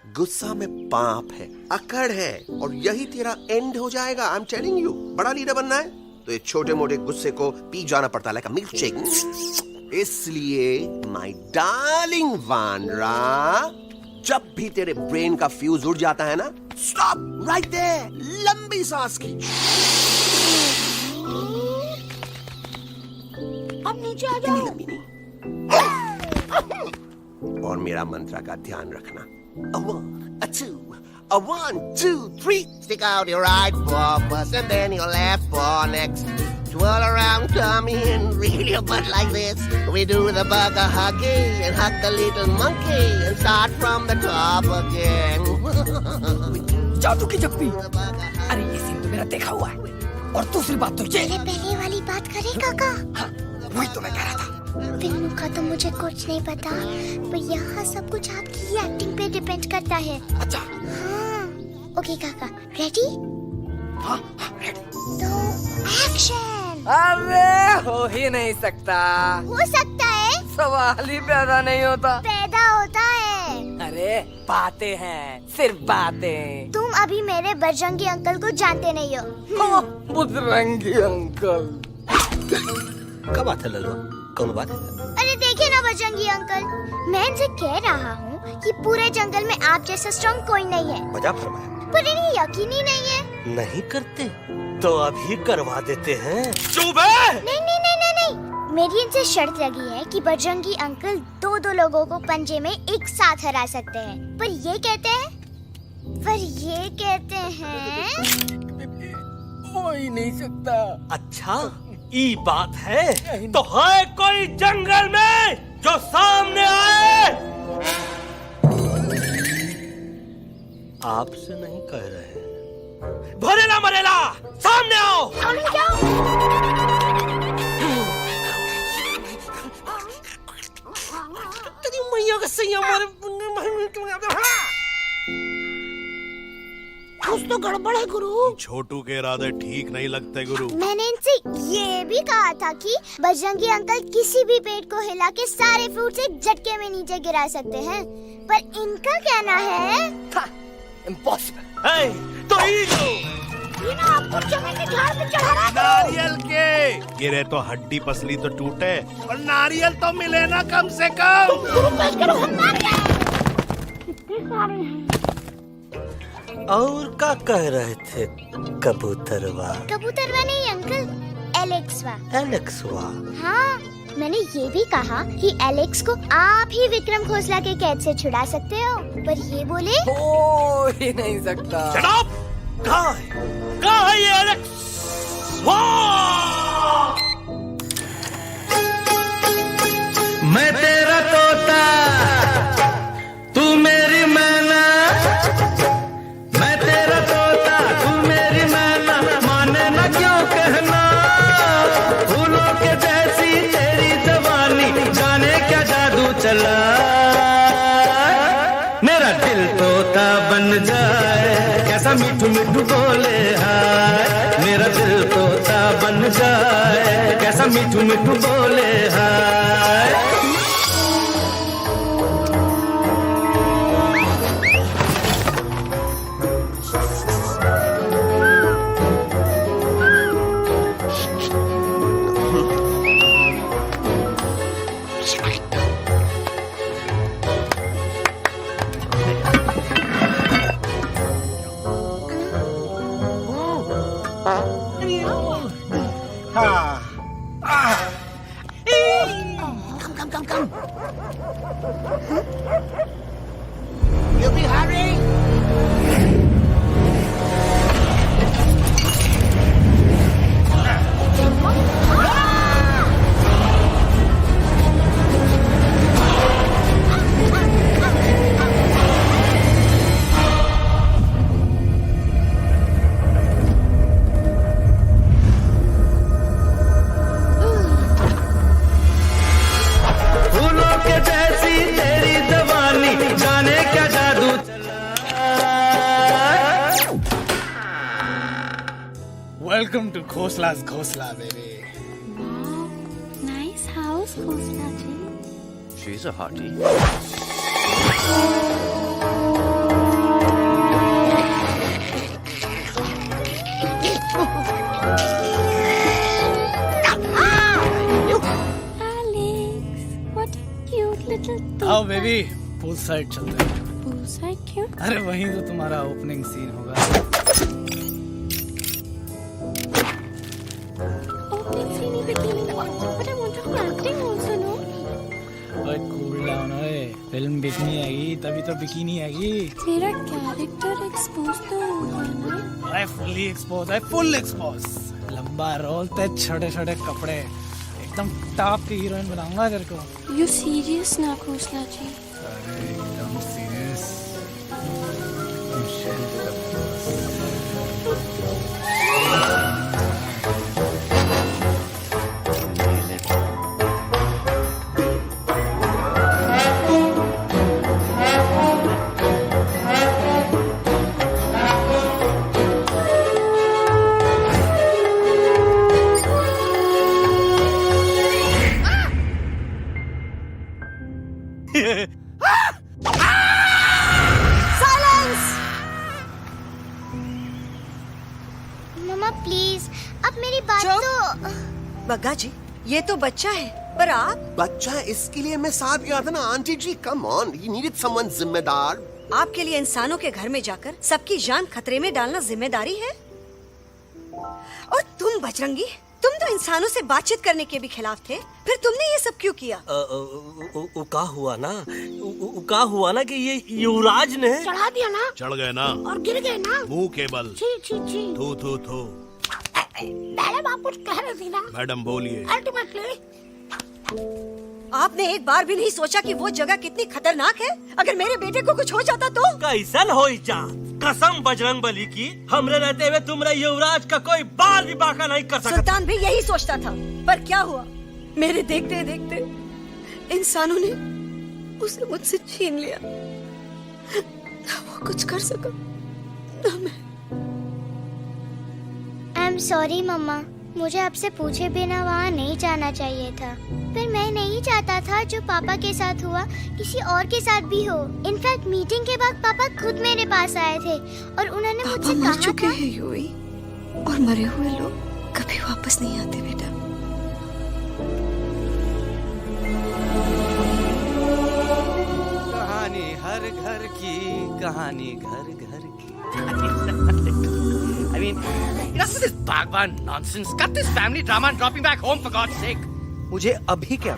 गुस्सा में पाप है, अकड़ है, और यही तेरा एंड हो जाएगा। I am telling you. बड़ा लीडर बनना है तो ये छोटे मोटे गुस्से को पी जाना पड़ता है, लाइक अ मिल्क शेक। इसलिए माय डार्लिंग वानरा, जब भी तेरे ब्रेन का फ्यूज उड़ जाता है ना, स्टॉप राइट देयर, लंबी सांस खींच। अब नीचे आ जाओ। लंबी नहीं। और मेरा मंत्र का ध्यान रखना। A 1, a 2, a 1, 2, 3. Stick out your right paw first and then your left paw next. Twirl around, come in, reel your butt like this. We do the bugger huggy and hug the little monkey and start from the top again. जादू की जप्पी। अरे ये scene तो मेरा देखा हुआ है। और दूसरी बात तो ये। पहले वाली बात करें काका? हाँ, वही तो मैं कह रहा था। फिल्म का तो मुझे कुछ नहीं पता, पर यहाँ सब कुछ आपकी एक्टिंग पे डिपेंड करता है। अच्छा। हाँ। ओके काका, रेडी? हाँ, रेडी। तो एक्शन। अरे हो ही नहीं सकता। हो सकता है। सवाल ही पैदा नहीं होता। पैदा होता है। अरे बातें हैं, सिर्फ बातें। तुम अभी मेरे बजरंगी अंकल को जानते नहीं हो। बजरंगी अंकल। क्या बात है लल्लू? कौन बात है? अरे देखिए ना बजरंगी अंकल, मैं इनसे कह रहा हूँ कि पूरे जंगल में आप जैसा स्ट्रॉन्ग कोई नहीं है। मजा फरमाया। पर इन्हें यकीन ही नहीं है। नहीं करते तो अभी करवा देते हैं। चुप नहीं नहीं नहीं नहीं नहीं, मेरी इनसे शर्त लगी है कि बजरंगी अंकल दो लोगों को पंजे में एक साथ हरा सकते हैं। पर ये कहते हैं हो ही नहीं सकता। अच्छा ये बात है तो है कोई जंगल में जो सामने आए? आपसे नहीं कह रहे। भरेला मरेला सामने आओ। तेरी मैया का सही हमारे कुछ तो गड़बड़ है गुरु। छोटू के इरादे ठीक नहीं लगते गुरु। मैंने इनसे ये भी कहा था कि बजरंगी अंकल किसी भी पेड़ को हिला के सारे फ्रूट एक झटके में नीचे गिरा सकते हैं, पर इनका कहना है इम्पॉसिबल। तो ये ना आपको चने के झाड़ पे चढ़ा रहा है। नारियल के गिरे तो हड्डी पसली तो टूटे, और नारियल तो मिले ना कम से कम। कितने सारे हैं। और क्या कह रहे थे? कबूतरवा नहीं अंकल, एलेक्सवा। एलेक्सवा। हाँ, मैंने ये भी कहा कि एलेक्स को आप ही विक्रम खोसला के कैद से छुड़ा सकते हो, पर ये बोले हो ही नहीं सकता। जनाब कहाँ है ये एलेक्स? मैं तेरा तोता तू मेरी मैना, मैं तेरा तोता तू मेरी मैना, माने ना क्यों कहना। फूलों के जैसी तेरी जवानी, जाने क्या जादू चला। मेरा दिल तोता बन जाए, कैसा मिठू मिठू बोले हाय। मेरा दिल तोता बन जाए, कैसा मिठू मिठू बोले हाय। come. You be hurry. Welcome to Khosla's Khosla, baby. Wow, nice house, Khosla ji. She's a hottie. Baby pool side चलते हैं। पूल साइड क्यों? अरे वहीं तो तुम्हारा ओपनिंग सीन होगा। ओपनिंग सीन ही बिकिनी में, but I want to do acting also, no? ओए कूल डाउन ओए, फिल्म बिकनी आएगी तभी तो बिकिनी आएगी। मेरा कैरेक्टर एक्सपोज तो होगा ना? ओए फुल एक्सपोज। लंबा रोल पे छोटे छोटे कपड़े, एकदम टॉप की हीरोइन बनाऊंगा तेरे को। You serious ना खोसला जी? अरे एकदम सीरियस। मम्मा प्लीज, अब मेरी बात तो। बग्गा जी, ये तो बच्चा है, पर आप बच्चा इसके लिए मैं साथ गया था ना aunty ji. Come on, he needed someone जिम्मेदार। आपके लिए इंसानों के घर में जाकर सबकी जान खतरे में डालना जिम्मेदारी है। और तुम बजरंगी, तुम तो इंसानों से बातचीत करने के भी खिलाफ थे, फिर तुमने ये सब क्यों किया? का हुआ ना कि ये युवराज ने चढ़ गए ना और गिर गए ना। मुंह केबल। छी छी छी। थू। मैडम आप कुछ कह रही थी ना? मैडम बोलिए। अल्टीमेटली आपने एक बार भी नहीं सोचा कि वो जगह कितनी खतरनाक है? अगर मेरे बेटे को कुछ हो जाता तो? कैसन हो जा, कसम बजरंग बली की, हमरे रहते हुए तुमरे युवराज का कोई बाल भी बाका नहीं कर सकता। सुल्तान भी यही सोचता था, पर क्या हुआ? मेरे देखते देखते इंसानों ने उसे मुझसे छीन लिया। ना वो कुछ कर सका, ना मैं। आई एम सॉरी मम्मा, मुझे आपसे पूछे बिना वहाँ नहीं जाना चाहिए था। पर मैं नहीं चाहता था जो पापा के साथ हुआ किसी और के साथ भी हो। इनफैक्ट मीटिंग के बाद पापा खुद मेरे पास आए थे और उन्होंने मुझसे पापा कहा मर चुके था। हैं यूई, और मरे हुए लोग कभी वापस नहीं आते बेटा। कहानी हर घर की, कहानी घर घर की। I mean, enough of this Bhagwan nonsense. Cut this family drama and drop me back home for God's sake. मुझे अभी के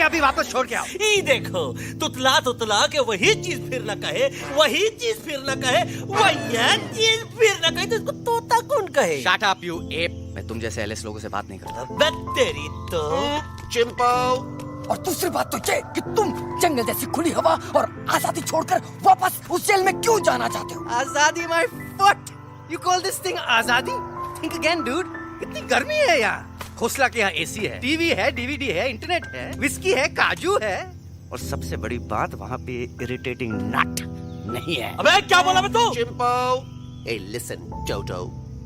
अभी वापस छोड़ के आओ। ई देखो, तुतला के वही चीज फिर न कहे, वही चीज फिर न कहे, वही चीज फिर न कहे, तो इसको तोता कौन कहे? Shut up, you ape. मैं तुम जैसे एलएस लोगों से बात नहीं करता। अबे तेरी तो। चिंपो। और दूसरी बात तो ये कि तुम जंगल जैसी खुली हवा और आजादी छोड़कर वापस उस जेल में क्यों जाना चाहते हो? आजादी my foot. You call this thing आजादी? Think again, dude. कितनी गर्मी है यहाँ। खोसला के यहाँ एसी है, टीवी है, डीवीडी है, इंटरनेट है, विस्की है, काजू है, और सबसे बड़ी बात वहाँ पे इरिटेटिंग नट नहीं है। अबे क्या बोला बे तू? चिंपो। ए लिसन टोटो,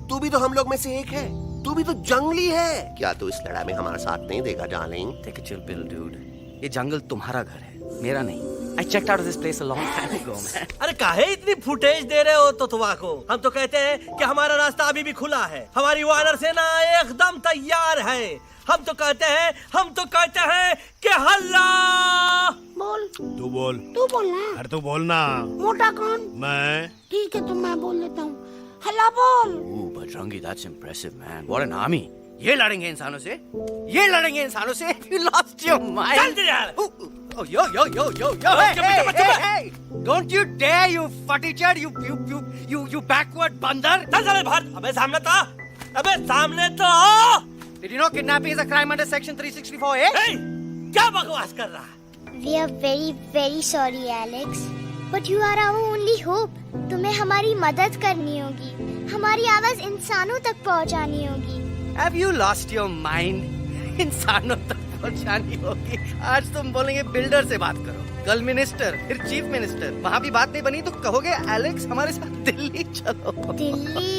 तू भी तो हम लोग में से एक है। तू भी तो जंगली है। क्या तू इस लड़ाई में हमारा साथ नहीं देगा darling? Take a chill pill, dude. ये जंगल तुम्हारा घर है, मेरा नहीं। I checked out of this place a long time ago, man. अरे काहे इतनी फुटेज दे रहे हो तुतवा को? हम तो कहते हैं कि हमारा रास्ता अभी भी खुला है, हमारी वानर सेना एकदम तैयार है। हम तो कहते हैं कि हल्ला। बोल। तू बोल। तू बोलना। अरे तू बोलना। मोटा कौन? मैं। ठीक है तो मैं बोल लेता हूँ। हल्ला बोल। Ooh, Bajrangi, that's impressive, man. What an army. ये लड़ेंगे इंसानों से? ये लड़ेंगे इंसानों से? You lost your mind. चल दे यार। Oh, yo. Hey. Don't you dare, you fatty-chad, you backward बंदर. चल चल बाहर। अबे सामने तो आओ। Did you know kidnapping is a crime under section 364A? हे, क्या बकवास कर रहा है? We are very very sorry Alex, but you are our only hope. तुम्हें हमारी मदद करनी होगी, हमारी आवाज इंसानों तक पहुंचानी होगी। Have you lost your mind? इंसानों तक पहुंचानी होगी। आज तुम बोलेंगे बिल्डर से बात करो, कल मिनिस्टर, फिर चीफ मिनिस्टर। वहाँ भी बात नहीं बनी तो कहोगे एलेक्स हमारे साथ दिल्ली चलो। दिल्ली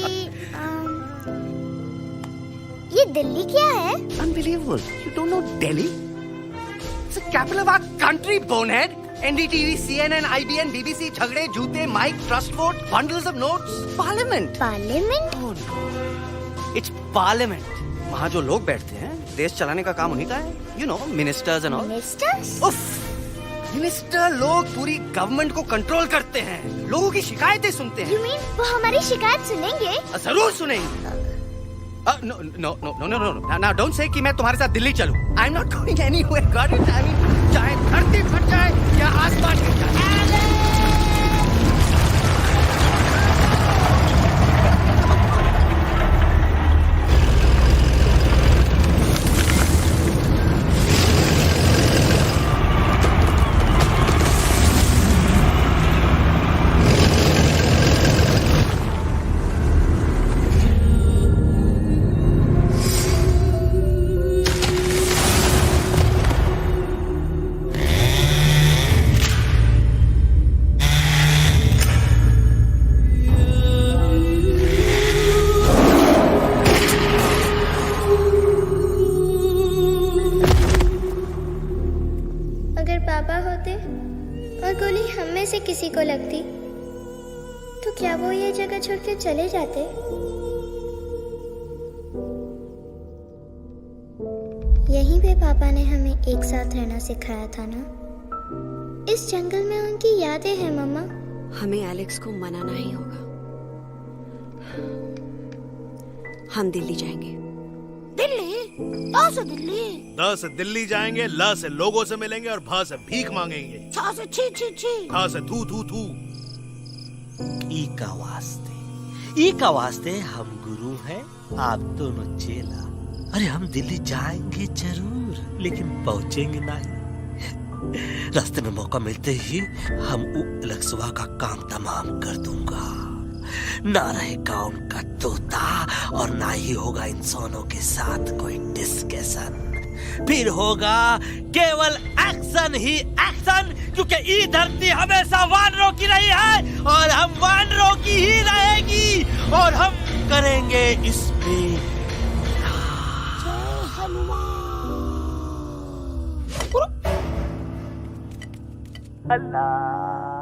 ये दिल्ली क्या है? Unbelievable. You don't know Delhi? It's the capital of our country, bonehead. NDTV, CNN, IBN, BBC, झगड़े, जूते, mike, trust vote, bundles of notes, parliament. Parliament? Oh no. It's parliament. वहाँ जो लोग बैठते हैं, देश चलाने का काम उन्हीं का है. You know, ministers and all. Ministers? उफ, मिनिस्टर लोग पूरी गवर्नमेंट को कंट्रोल करते हैं, लोगों की शिकायतें सुनते हैं। You mean वो हमारी शिकायत सुनेंगे? जरूर सुनेंगे। No no no no no no now don't say कि मैं तुम्हारे साथ दिल्ली चलूं। I am not going anywhere, got it. I mean चाहे धरती फट जाए या आसमान गिर जाए। अगर पापा होते और गोली हम में से किसी को लगती तो क्या वो ये जगह छोड़ के चले जाते? यहीं पे पापा ने हमें एक साथ रहना सिखाया था ना। इस जंगल में उनकी यादें हैं मम्मा। हमें एलेक्स को मनाना ही होगा। हम दिल्ली जाएंगे। दिल्ली? कहाँ से दिल्ली? द से दिल्ली जाएंगे, ल से लोगों से मिलेंगे और भ से भीख मांगेंगे, छ से छी छी छी, थ से थू थू थू। ई का वास्ते हम गुरु हैं, आप दोनों चेला। अरे हम दिल्ली जाएंगे जरूर, लेकिन पहुंचेंगे नहीं। रास्ते में मौका मिलते ही हम अलक्सवा का काम तमाम कर दूंगा। ना रहेगा उनका तोता और ना ही होगा इंसानों के साथ कोई डिस्कशन। फिर होगा केवल एक्शन ही एक्शन, क्योंकि ये धरती हमेशा वानरों की रही है और हम वानरों की ही रहेगी, और हम करेंगे इस पे हनुमान। अल्लाह।